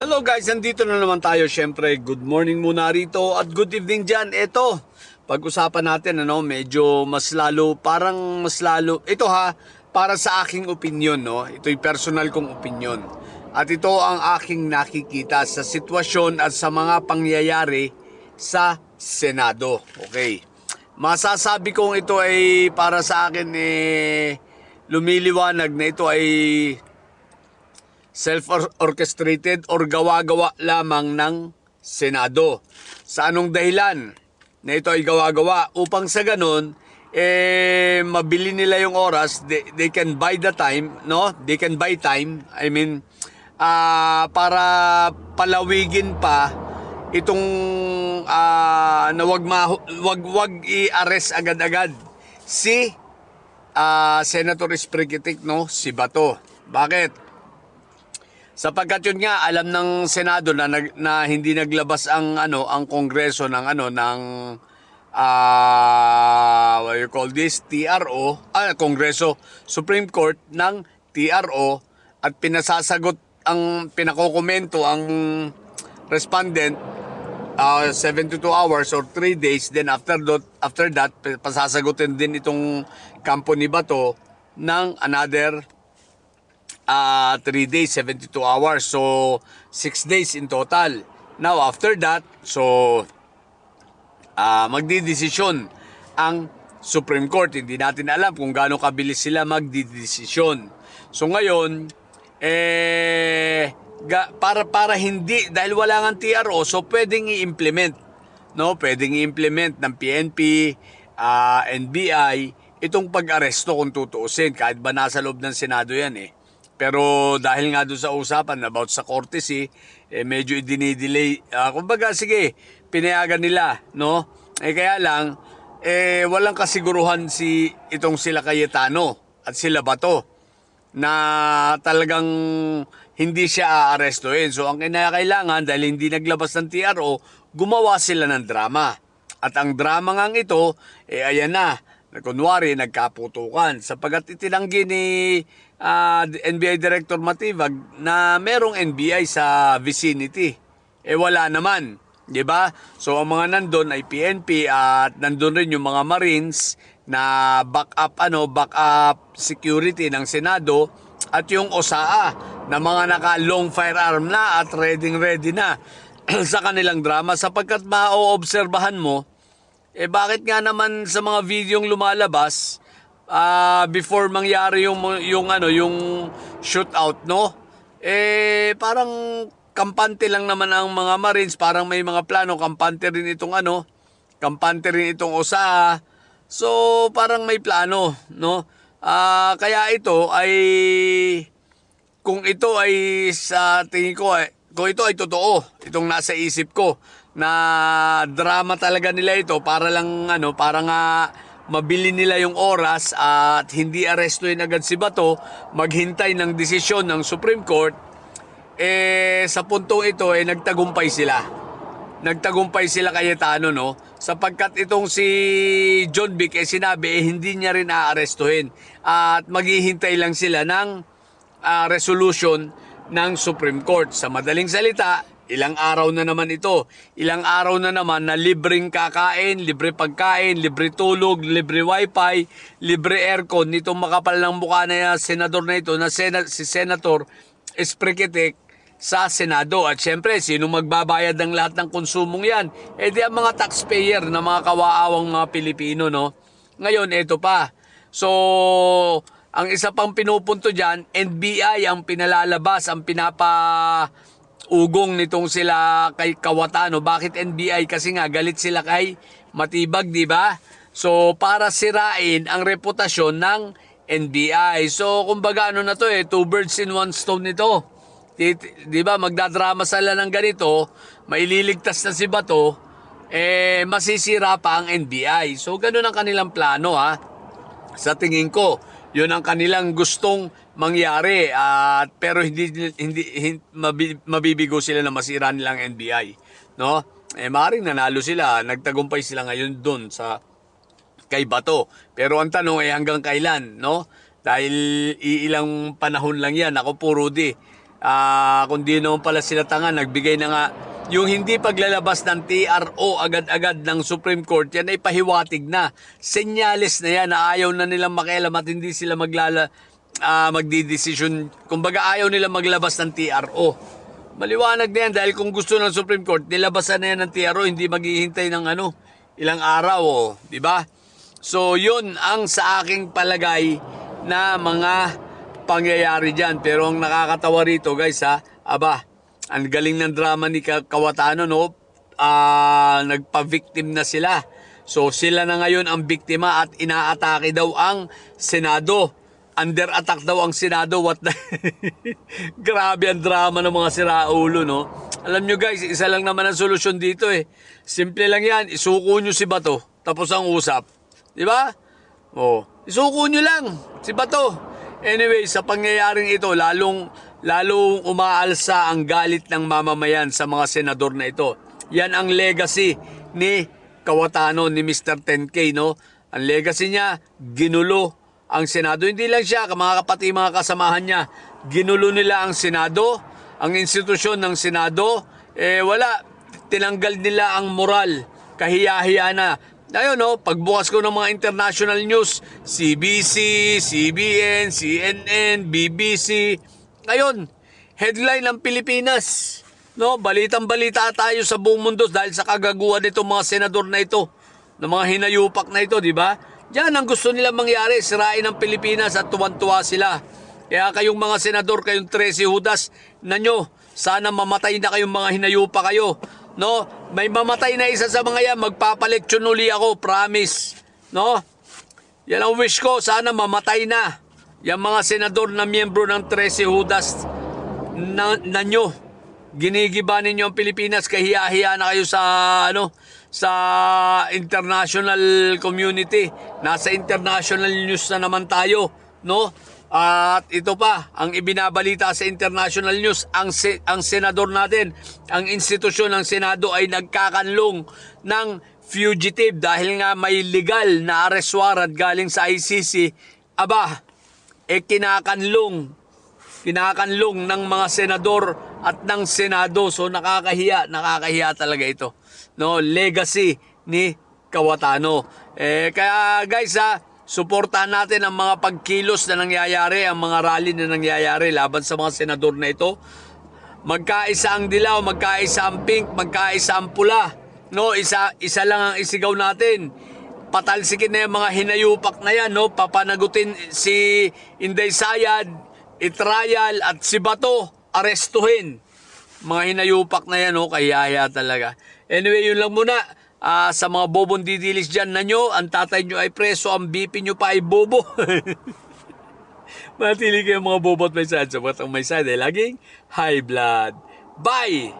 Hello guys, nandito na naman tayo. Syempre, good morning muna rito at good evening dyan. Ito, pag-usapan natin, medyo mas lalo, parang mas lalo. Ito para sa aking opinion, no? Ito'y personal kong opinion. At ito ang aking nakikita sa sitwasyon at sa mga pangyayari sa Senado. Okay. Masasabi kong ito ay para sa akin lumiliwanag na ito ay self-orchestrated or gawa-gawa lamang ng Senado. Sa anong dahilan na ito ay gawa-gawa? Upang sa ganun, mabili nila yung oras, they can buy the time, no? They can buy time, para palawigin pa itong na wag i-arrest agad-agad si Senator Esprigitic, no? Si Bato. Bakit? Sapagkat yun nga alam ng Senado na hindi naglabas ang Kongreso ng what you call this, TRO, Kongreso, Supreme Court ng TRO, at pinakokomento ang respondent 72 hours or 3 days. Then after that pasasagutin din itong kampo ni Bato ng another 3 days, 72 hours. So, 6 days in total. Now, after that, magdidesisyon ang Supreme Court. Hindi natin alam kung gaano kabilis sila magdidesisyon. So, ngayon, para hindi, dahil wala nga TRO, so pwedeng i-implement. No? Pwedeng i-implement ng PNP, NBI, itong pag-aresto kung tutuusin. Kahit ba nasa loob ng Senado yan Pero dahil nga doon sa usapan about sa courtesy, medyo dinidelay. Kumbaga, sige, pinayagan nila, no? Kaya lang, walang kasiguruhan itong sila Cayetano at sila Bato na talagang hindi siya aarestuhin. So, ang kinakailangan, dahil hindi naglabas ng TRO, gumawa sila ng drama. At ang drama nga ito, ayan na kunwari, nagkaputukan. Sapagat itinanggi ni NBI Director Matibag na merong NBI sa vicinity. Wala naman. Diba? So, ang mga nandun ay PNP at nandun rin yung mga Marines na backup security ng Senado at yung OSAA na mga naka-long firearm na at ready na sa kanilang drama. Sapagkat maoobserbahan mo, bakit nga naman sa mga videong lumalabas before mangyari yung shootout, no? Parang kampante lang naman ang mga Marines, parang may mga plano, kampante rin itong OSA. So, parang may plano, no? Kaya ito ay kung ito ay sa tingin ko kung ito ay totoo, itong nasa isip ko na drama talaga nila ito para lang para nga mabili nila yung oras at hindi arestuhin agad si Bato, maghintay ng desisyon ng Supreme Court, sa puntong ito nagtagumpay sila Cayetano, no? Sapagkat itong si John Vic sinabi hindi niya rin aarestuhin at maghihintay lang sila ng resolution ng Supreme Court. Sa madaling salita, ilang araw na naman ito. Ilang araw na naman na libreng kakain, libre pagkain, libre tulog, libre wifi, libre aircon nitong makapal ng mukha na senador na ito, si Senator Esprigitic sa Senado. At syempre, sino magbabayad ng lahat ng konsumong yan? Di ang mga taxpayer na mga kawaawang mga Pilipino, no? Ngayon, ito pa. So, ang isa pang pinupunto dyan, NBI ang pinalalabas, ang ugong nitong sila kay Cayetano. Bakit NBI? Kasi nga galit sila kay Matibag, di ba? So, para sirain ang reputasyon ng NBI. So, kumbaga na to two birds in one stone nito. Di ba? Magdadrama sila ng ganito, maililigtas na si Bato, masisira pa ang NBI. So, ganun ang kanilang plano, sa tingin ko. Yun ang kanilang gustong mangyari, pero hindi mabibigo sila na masira nilang NBI, no? Maaaring nanalo sila, nagtagumpay sila ngayon doon sa kay Bato. Pero ang tanong hanggang kailan, no? Dahil iilang panahon lang yan. Ako po, Rudy, Kung di naman pala sila tanga, nagbigay na nga yung hindi paglalabas ng TRO agad-agad ng Supreme Court, yan ay pahiwatig na. Senyales na yan na ayaw na nilang makialam at hindi sila magdidesisyon. Kumbaga ayaw nila maglabas ng TRO. Maliwanag na yan dahil kung gusto ng Supreme Court, nilabasan na yan ng TRO, hindi maghihintay ng ilang araw, di ba? So yun ang sa aking palagay na mga pangyayari dyan. Pero ang nakakatawa rito guys ang galing ng drama ni Cayetano, no? Nagpa-victim na sila. So sila na ngayon ang biktima at inaatake daw ang Senado. Under attack daw ang Senado. Grabe ang drama ng mga siraulo, no? Alam nyo guys, isa lang naman ang solusyon dito Simple lang yan, isuko nyo si Bato, tapos ang usap. Di ba? Isuko nyo lang si Bato. Anyway, sa pangyayaring ito, lalong umaalsa ang galit ng mamamayan sa mga senador na ito. Yan ang legacy ni Cayetano, ni Mr. 10K, no? Ang legacy niya, ginulo ang Senado. Hindi lang siya, mga kapatid, mga kasamahan niya. Ginulo nila ang Senado, ang institusyon ng Senado. Wala, tinanggal nila ang moral. Kahiya-hiya na. Ayun, no, pagbukas ko ng mga international news, CBC, CBN, CNN, BBC, ngayon, headline ng Pilipinas. No, balitang-balita tayo sa buong mundo dahil sa kagaguhan nitong mga senador na ito, ng mga hinayupak na ito, di ba? Yan ang gusto nila mangyari, sirain ang Pilipinas at tuwan-tuwa sila. Kaya kayong mga senador, kayong 13 Judas na nyo, sana mamatay na kayong mga hinayupak kayo. No, may mamatay na isa sa mga yan, magpapaleksyon uli ako, promise. No? Yan ang wish ko, sana mamatay na. Yung mga senador na miyembro ng 13 Judas na nyo, ginigiba ninyo ang Pilipinas, kahiya-hiya na kayo sa international community. Nasa international news na naman tayo, no? At ito pa, ang ibinabalita sa international news, ang senador natin, ang institusyon ng Senado ay nagkakanlong ng fugitive dahil nga may legal na arrest warrant galing sa ICC. Kinakanlong ng mga senador at ng Senado. So nakakahiya talaga ito. No, legacy ni Cayetano. Kaya guys, suportahan natin ang mga pagkilos na nangyayari, ang mga rally na nangyayari laban sa mga senador na ito. Magkaisa ang dilaw, magkaisa ang pink, magkaisa ang pula. No, isa lang ang isigaw natin. Patalsikin na yung mga hinayupak na yan, no? Papanagutin si Inday Sayad, itrial at si Bato, arestuhin. Mga hinayupak na yan, no? Kayaya talaga. Anyway, yun lang muna. Sa mga bobong didilis dyan na nyo, ang tatay nyo ay preso, ang BP nyo pa ay bobo. Matili kayo mga bobo at may side. Sabat ang may side ay laging high blood. Bye!